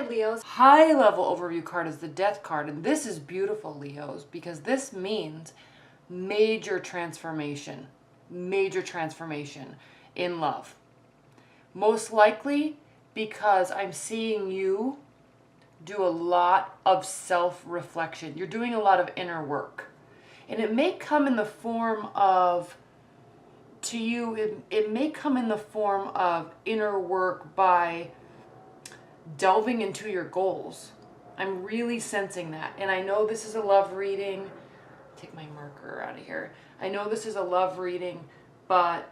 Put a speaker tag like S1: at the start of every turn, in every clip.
S1: Hi Leos. High level overview card is the Death card, and this is beautiful, Leos, because this means major transformation in love. Most likely because I'm seeing you do a lot of self-reflection. You're doing a lot of inner work. And it may come in the form of, to you, it may come in the form of inner work by delving into your goals. I'm really sensing that. And I know this is a love reading. Take my marker out of here. I know this is a love reading, but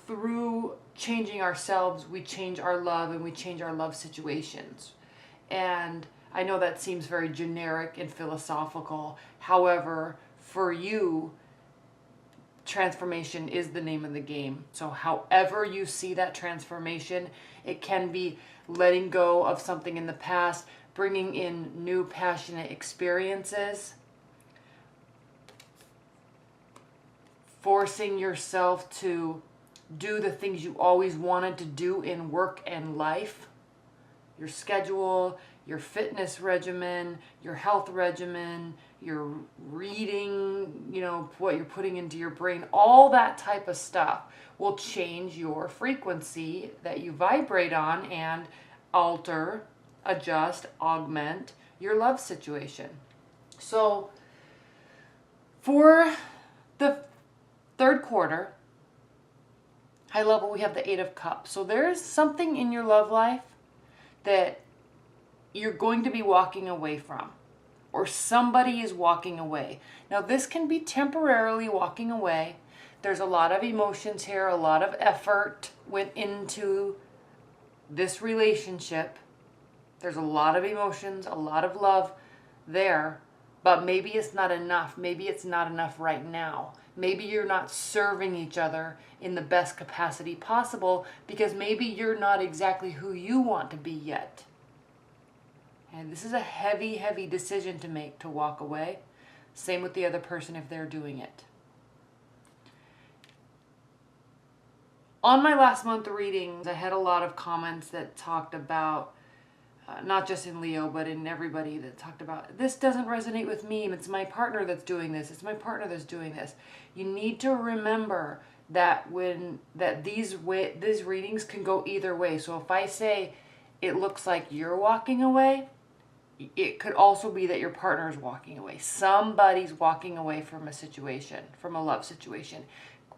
S1: through changing ourselves, we change our love and we change our love situations. And I know that seems very generic and philosophical. However, for you, transformation is the name of the game. So however you see that transformation, it can be letting go of something in the past, bringing in new passionate experiences, forcing yourself to do the things you always wanted to do in work and life, your schedule, your fitness regimen, your health regimen, your reading, you know, what you're putting into your brain, all that type of stuff will change your frequency that you vibrate on and alter, adjust, augment your love situation. So for the third quarter, high level, we have the Eight of Cups. So there's something in your love life that you're going to be walking away from, or somebody is walking away. Now this can be temporarily walking away. There's a lot of emotions here, a lot of effort went into this relationship. There's a lot of emotions, a lot of love there, but maybe it's not enough. Maybe it's not enough right now. Maybe you're not serving each other in the best capacity possible because maybe you're not exactly who you want to be yet. And this is a heavy, heavy decision to make, to walk away. Same with the other person if they're doing it. On my last month readings, I had a lot of comments that talked about, not just in Leo, but in everybody, that talked about, this doesn't resonate with me. It's my partner that's doing this. It's my partner that's doing this. You need to remember that these readings can go either way. So if I say it looks like you're walking away, it could also be that your partner is walking away. Somebody's walking away from a situation, from a love situation.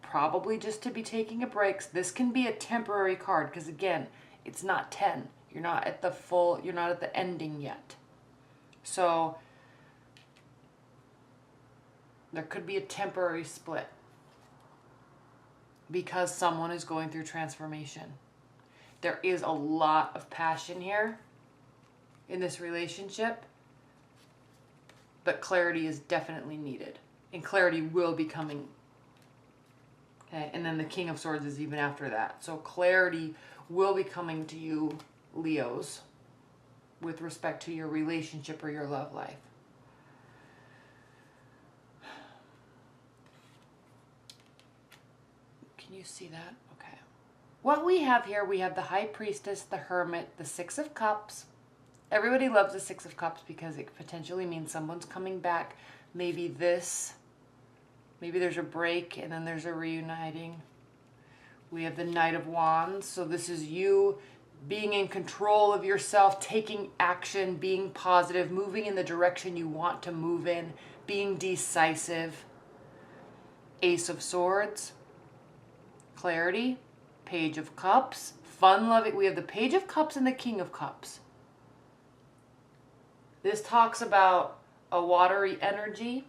S1: Probably just to be taking a break. This can be a temporary card because, again, it's not 10. You're not at the ending yet. So there could be a temporary split because someone is going through transformation. There is a lot of passion here in this relationship, but clarity is definitely needed, and clarity will be coming. Okay, and then the King of Swords is even after that. So clarity will be coming to you, Leos, with respect to your relationship or your love life. Can you see that? Okay. What we have here, we have the High Priestess, the Hermit, the Six of Cups. Everybody loves the Six of Cups because it potentially means someone's coming back. Maybe there's a break and then there's a reuniting. We have the Knight of Wands. So this is you being in control of yourself, taking action, being positive, moving in the direction you want to move in, being decisive. Ace of Swords, clarity, Page of Cups, fun loving. We have the Page of Cups and the King of Cups. This talks about a watery energy,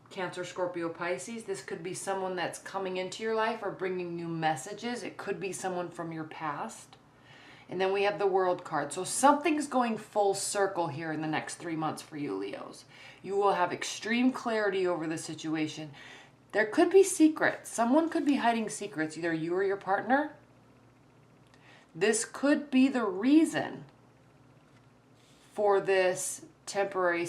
S1: Cancer, Scorpio, Pisces. This could be someone that's coming into your life or bringing new messages. It could be someone from your past. And then we have the World card. So something's going full circle here in the next 3 months for you, Leos. You will have extreme clarity over the situation. There could be secrets. Someone could be hiding secrets, either you or your partner. This could be the reason for this temporary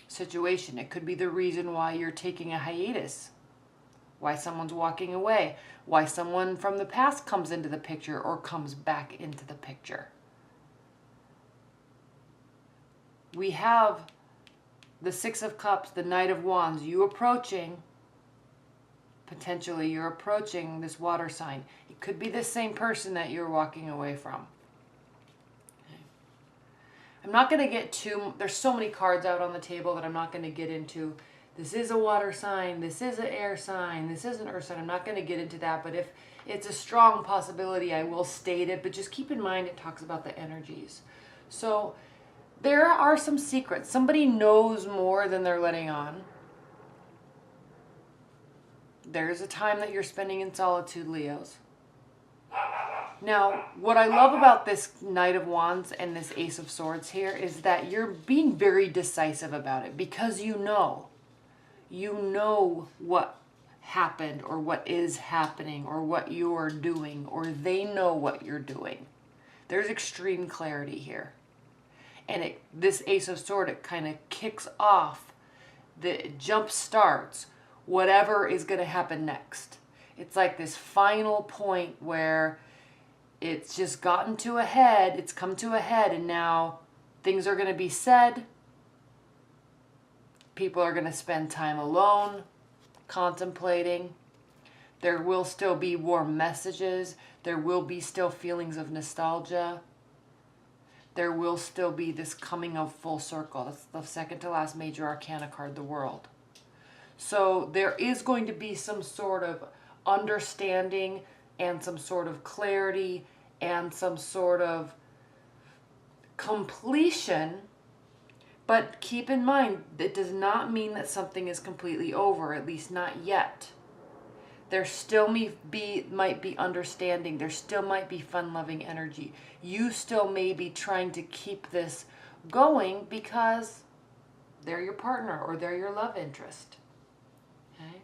S1: situation. It could be the reason why you're taking a hiatus, why someone's walking away, why someone from the past comes into the picture or comes back into the picture. we have the Six of Cups, the Knight of Wands, you approaching, potentially you're approaching this water sign. It could be the same person that you're walking away from. Okay. I'm not going to get too, there's so many cards out on the table that I'm not going to get into. This is a water sign, this is an air sign, this is an earth sign. I'm not going to get into that, but if it's a strong possibility, I will state it, but just keep in mind it talks about the energies. So there are some secrets. Somebody knows more than they're letting on. There's a time that you're spending in solitude, Leos. Now, what I love about this Knight of Wands and this Ace of Swords here is that you're being very decisive about it because you know what happened or what is happening or what you're doing, or they know what you're doing. There's extreme clarity here. And this Ace of Swords, it kind of kicks off, it jump starts whatever is going to happen next. It's like this final point where it's just gotten to a head, it's come to a head, and now things are going to be said. People are going to spend time alone, contemplating. There will still be warm messages. There will be still feelings of nostalgia. There will still be this coming of full circle. That's the second to last major arcana card, the World. So there is going to be some sort of understanding and some sort of clarity and some sort of completion. But keep in mind, it does not mean that something is completely over, at least not yet. There still might be understanding. There still might be fun-loving energy. You still may be trying to keep this going because they're your partner or they're your love interest. Okay?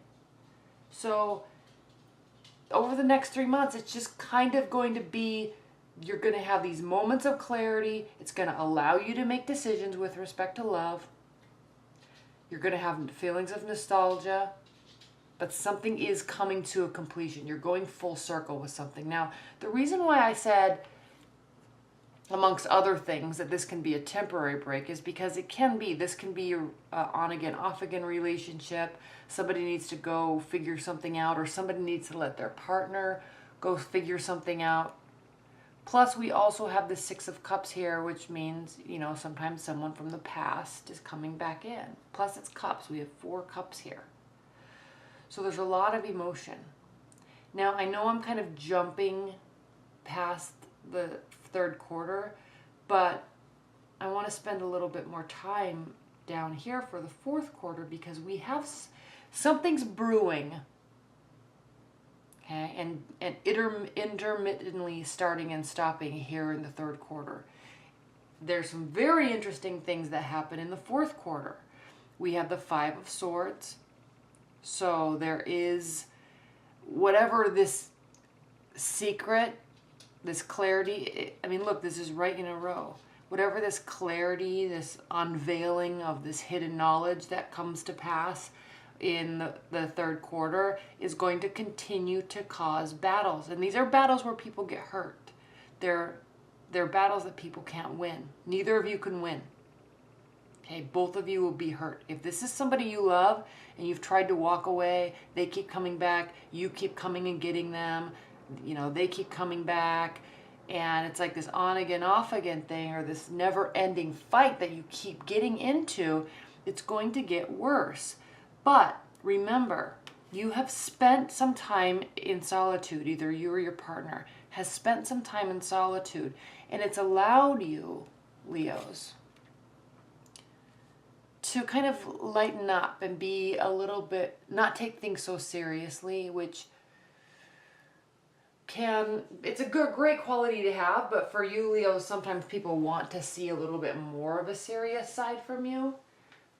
S1: So over the next 3 months, it's just kind of going to be, you're going to have these moments of clarity. It's going to allow you to make decisions with respect to love. You're going to have feelings of nostalgia. But something is coming to a completion. You're going full circle with something. Now, the reason why I said, amongst other things, that this can be a temporary break is because it can be. This can be an on-again, off-again relationship. Somebody needs to go figure something out, or somebody needs to let their partner go figure something out. Plus, we also have the Six of Cups here, which means, you know, sometimes someone from the past is coming back in. Plus, it's cups. We have 4 cups here. So there's a lot of emotion. Now, I know I'm kind of jumping past the third quarter, but I want to spend a little bit more time down here for the fourth quarter because we have something's brewing. Okay, and intermittently starting and stopping here in the third quarter. There's some very interesting things that happen in the fourth quarter. We have the Five of Swords. So there is whatever this secret, this clarity, I mean, look, this is right in a row. Whatever this clarity, this unveiling of this hidden knowledge that comes to pass in the third quarter is going to continue to cause battles. And these are battles where people get hurt. They're battles that people can't win. Neither of you can win. Okay, both of you will be hurt. If this is somebody you love and you've tried to walk away, they keep coming back, you keep coming and getting them, you know, they keep coming back, and it's like this on again, off again thing, or this never ending fight that you keep getting into, it's going to get worse. But remember, you have spent some time in solitude, either you or your partner has spent some time in solitude, and it's allowed you, Leos, to kind of lighten up and be a little bit, not take things so seriously, which it's a great quality to have, but for you, Leo, sometimes people want to see a little bit more of a serious side from you,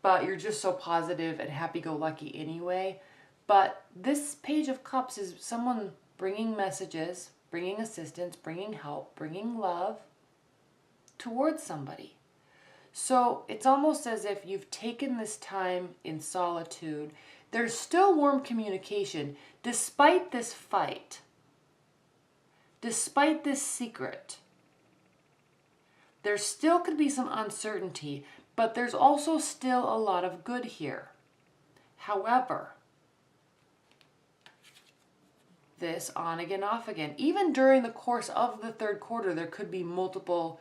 S1: but you're just so positive and happy-go-lucky anyway. But this Page of Cups is someone bringing messages, bringing assistance, bringing help, bringing love towards somebody. So it's almost as if you've taken this time in solitude. There's still warm communication despite this fight, despite this secret. There still could be some uncertainty, But there's also still a lot of good here. However, this on again, off again. Even during the course of the third quarter, there could be multiple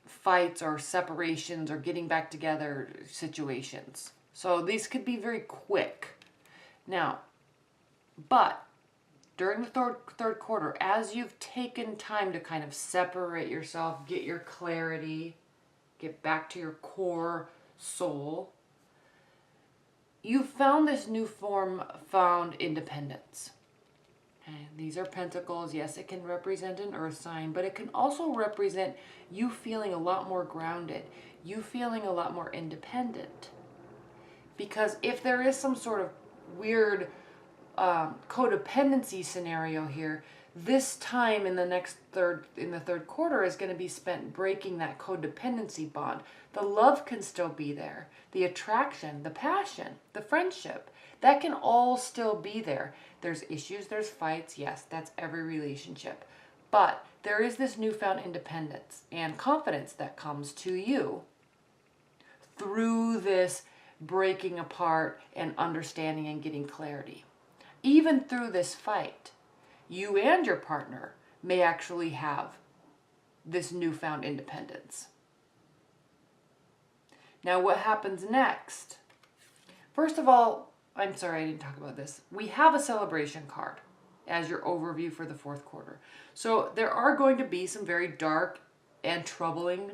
S1: fights or separations or getting back together situations. So these could be very quick. Now, but during the third quarter, as you've taken time to kind of separate yourself, get your clarity, get back to your core soul, you've found this found independence. Okay, these are pentacles. Yes, it can represent an earth sign, but it can also represent you feeling a lot more grounded, you feeling a lot more independent. Because if there is some sort of weird codependency scenario here, this time in the third quarter is going to be spent breaking that codependency bond. The love can still be there. The attraction, the passion, the friendship, that can all still be there. There's issues, there's fights. Yes, that's every relationship. But there is this newfound independence and confidence that comes to you through this breaking apart and understanding and getting clarity. Even through this fight, you and your partner may actually have this newfound independence. Now, what happens next? First of all, I'm sorry I didn't talk about this. We have a celebration card as your overview for the fourth quarter. So there are going to be some very dark and troubling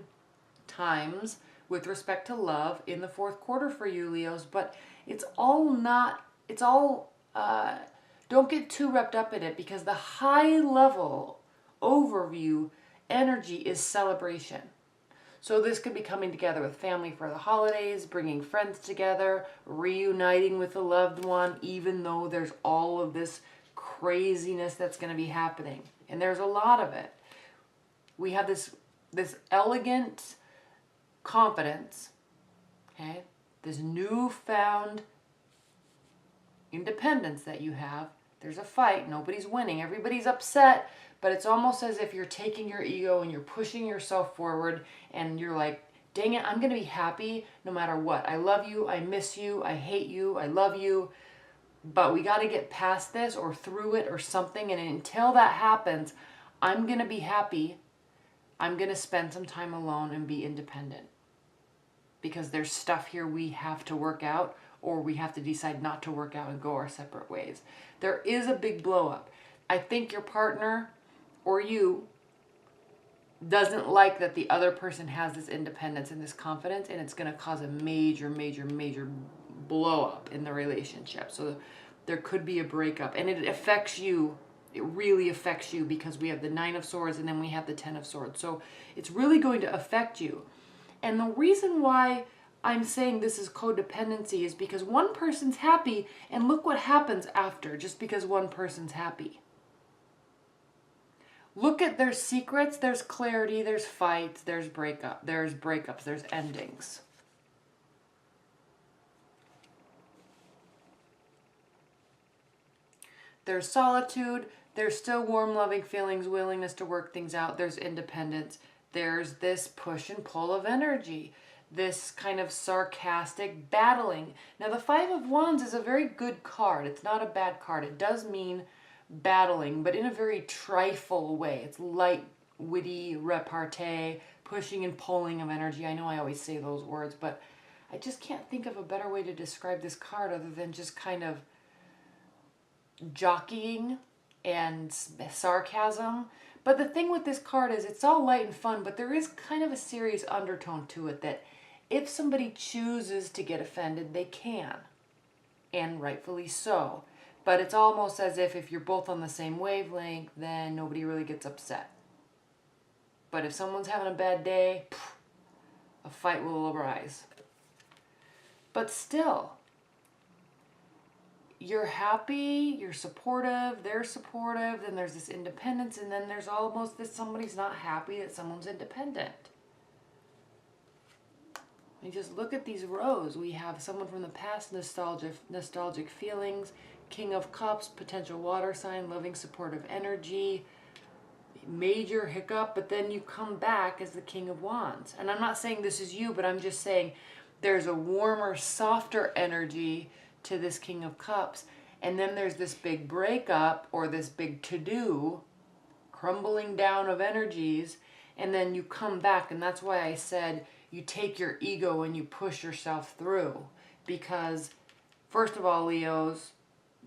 S1: times with respect to love in the fourth quarter for you, Leos, but don't get too wrapped up in it, because the high level overview energy is celebration. So this could be coming together with family for the holidays, bringing friends together, reuniting with a loved one, even though there's all of this craziness that's going to be happening. And there's a lot of it. We have this elegant confidence, okay? This newfound independence that you have. There's a fight. Nobody's winning. Everybody's upset. But it's almost as if you're taking your ego and you're pushing yourself forward, and you're like, dang it, I'm going to be happy no matter what. I love you. I miss you. I hate you. I love you. But we got to get past this or through it or something. And until that happens, I'm going to be happy. I'm going to spend some time alone and be independent. Because there's stuff here we have to work out, or we have to decide not to work out and go our separate ways. There is a big blow up. I think your partner or you doesn't like that the other person has this independence and this confidence, and it's going to cause a major, major, major blow up in the relationship. So there could be a breakup, and it affects you. It really affects you, because we have the 9 of Swords and then we have the 10 of Swords. So it's really going to affect you. And the reason why I'm saying this is codependency is because one person's happy, and look what happens after, just because one person's happy. Look at their secrets, there's clarity, there's fights, there's breakups, there's endings. There's solitude, there's still warm, loving feelings, willingness to work things out, there's independence, there's this push and pull of energy, this kind of sarcastic battling. Now the 5 of Wands is a very good card. It's not a bad card. It does mean battling, but in a very trifle way. It's light, witty, repartee, pushing and pulling of energy. I know I always say those words, but I just can't think of a better way to describe this card other than just kind of jockeying and sarcasm. But the thing with this card is it's all light and fun, but there is kind of a serious undertone to it that if somebody chooses to get offended, they can, and rightfully so. But it's almost as if you're both on the same wavelength, then nobody really gets upset. But if someone's having a bad day, a fight will arise. But still, you're happy, you're supportive, they're supportive, then there's this independence, and then there's almost this somebody's not happy that someone's independent. And just look at these rows. We have someone from the past, nostalgic feelings, King of Cups, potential water sign, loving, supportive energy. major hiccup, but then you come back as the King of Wands. And I'm not saying this is you, but I'm just saying there's a warmer, softer energy to this King of Cups. And then there's this big breakup or this big to-do, crumbling down of energies. And then you come back. And that's why I said you take your ego and you push yourself through. Because, first of all, Leos,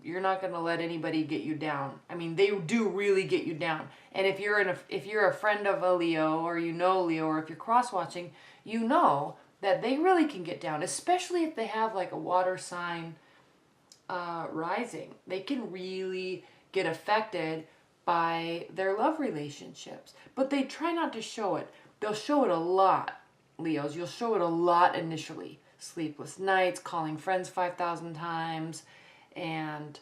S1: you're not going to let anybody get you down. I mean, they do really get you down. And if you're a friend of a Leo, or you know Leo, or if you're cross-watching, you know that they really can get down, especially if they have like a water sign rising. They can really get affected by their love relationships. But they try not to show it. They'll show it a lot, Leos. You'll show it a lot initially. Sleepless nights, calling friends 5,000 times, and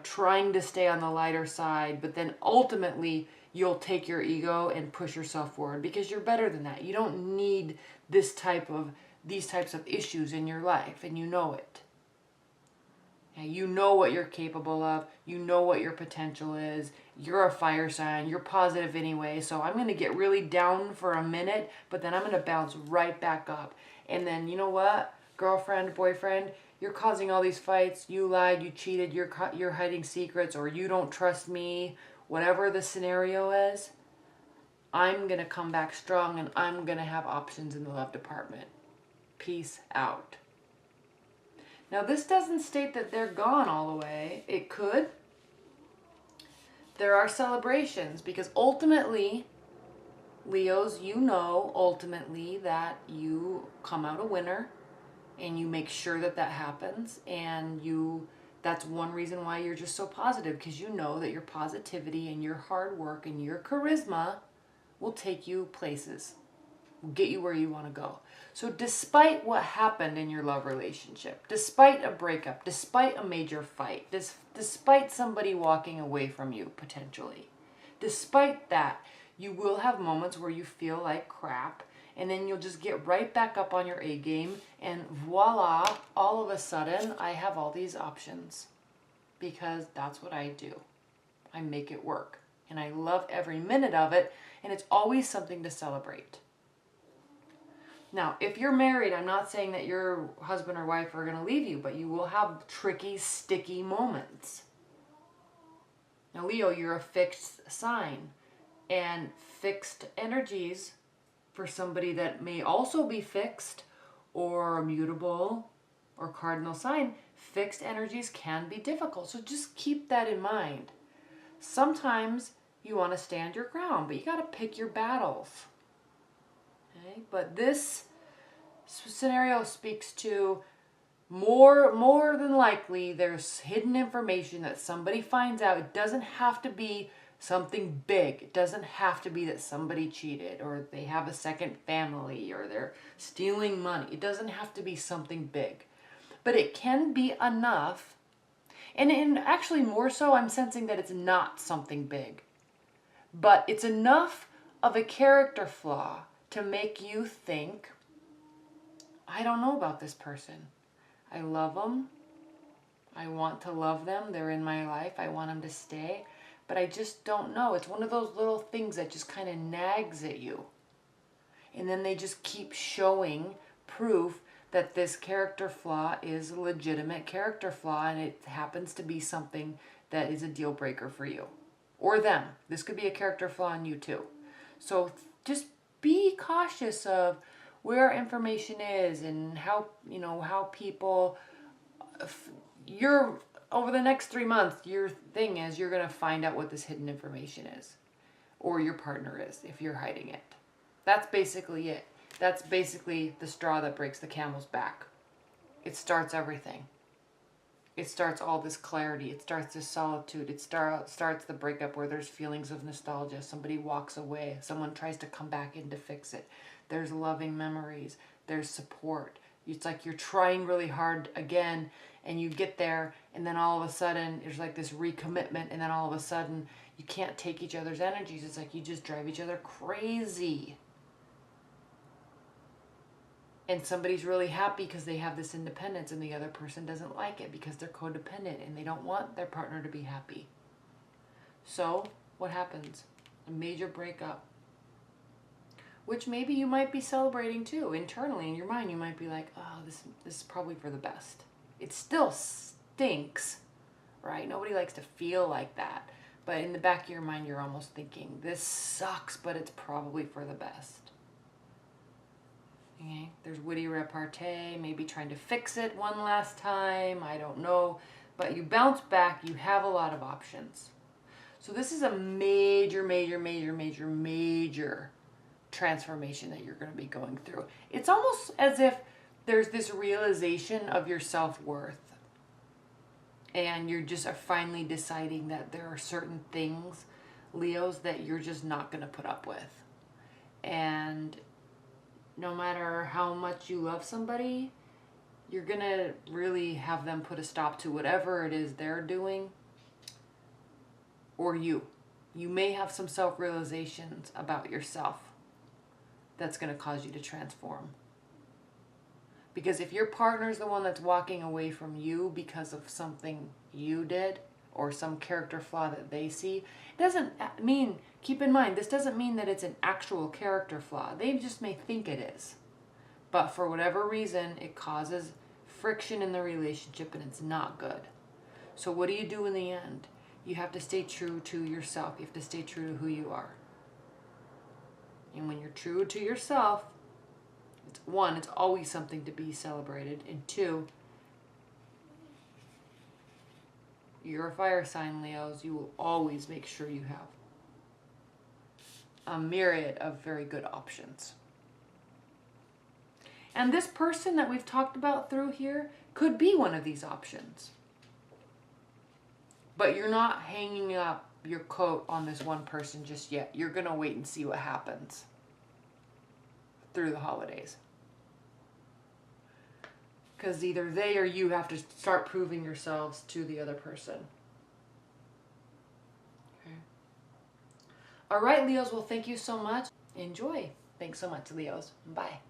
S1: trying to stay on the lighter side, but then ultimately you'll take your ego and push yourself forward because you're better than that. You don't need these types of issues in your life, and you know it. Okay? You know what you're capable of. You know what your potential is. You're a fire sign. You're positive anyway, so I'm going to get really down for a minute, but then I'm going to bounce right back up. And then, you know what, girlfriend, boyfriend, you're causing all these fights. You lied, you cheated, you're hiding secrets, or you don't trust me. Whatever the scenario is, I'm going to come back strong, and I'm going to have options in the love department. Peace out. Now, this doesn't state that they're gone all the way. It could. There are celebrations, because ultimately, Leos, you know ultimately that you come out a winner, and you make sure that that happens, and that's one reason why you're just so positive, because you know that your positivity and your hard work and your charisma will take you places, will get you where you want to go. So despite what happened in your love relationship, despite a breakup, despite a major fight, despite somebody walking away from you potentially, despite that, you will have moments where you feel like crap, and then you'll just get right back up on your A game, and voila, all of a sudden, I have all these options. Because that's what I do. I make it work. And I love every minute of it, and it's always something to celebrate. Now, if you're married, I'm not saying that your husband or wife are going to leave you, but you will have tricky, sticky moments. Now, Leo, you're a fixed sign, and fixed energies for somebody that may also be fixed or mutable or cardinal sign, fixed energies can be difficult. So just keep that in mind. Sometimes you want to stand your ground, but you got to pick your battles. Okay? But this scenario speaks to more than likely there's hidden information that somebody finds out. It doesn't have to be something big. It doesn't have to be that somebody cheated, or they have a second family, or they're stealing money. It doesn't have to be something big. But it can be enough, and actually more so, I'm sensing that it's not something big. But it's enough of a character flaw to make you think, I don't know about this person. I love them. I want to love them. They're in my life. I want them to stay. But I just don't know. It's one of those little things that just kind of nags at you. And then they just keep showing proof that this character flaw is a legitimate character flaw, and it happens to be something that is a deal breaker for you. Or them. This could be a character flaw in you too. So just be cautious of where information is and how people, over the next 3 months, your thing is you're going to find out what this hidden information is. Or your partner is, if you're hiding it. That's basically it. That's basically the straw that breaks the camel's back. It starts everything. It starts all this clarity. It starts this solitude. It starts the breakup where there's feelings of nostalgia. Somebody walks away. Someone tries to come back in to fix it. There's loving memories. There's support. It's like you're trying really hard again, and you get there, and then all of a sudden there's like this recommitment, and then all of a sudden you can't take each other's energies. It's like you just drive each other crazy. And somebody's really happy because they have this independence, and the other person doesn't like it because they're codependent and they don't want their partner to be happy. So what happens? A major breakup. Which maybe you might be celebrating too. Internally in your mind, you might be like, oh, this is probably for the best. It still stinks, right? Nobody likes to feel like that. But in the back of your mind, you're almost thinking, this sucks, but it's probably for the best. Okay? There's witty repartee, maybe trying to fix it one last time. I don't know. But you bounce back. You have a lot of options. So this is a major, major, major, major, major transformation that you're going to be going through. It's almost as if there's this realization of your self-worth. And you're just finally deciding that there are certain things, Leos, that you're just not going to put up with. And no matter how much you love somebody, you're going to really have them put a stop to whatever it is they're doing. Or you. You may have some self-realizations about yourself that's going to cause you to transform. Because if your partner's the one that's walking away from you because of something you did or some character flaw that they see, it doesn't mean, keep in mind, this doesn't mean that it's an actual character flaw. They just may think it is. But for whatever reason, it causes friction in the relationship and it's not good. So what do you do in the end? You have to stay true to yourself. You have to stay true to who you are. And when you're true to yourself, one, it's always something to be celebrated. And two, you're a fire sign, Leos. You will always make sure you have a myriad of very good options. And this person that we've talked about through here could be one of these options. But you're not hanging up your coat on this one person just yet. You're going to wait and see what happens through the holidays. Because either they or you have to start proving yourselves to the other person. Okay. All right, Leos. Well, thank you so much. Enjoy. Thanks so much, Leos. Bye.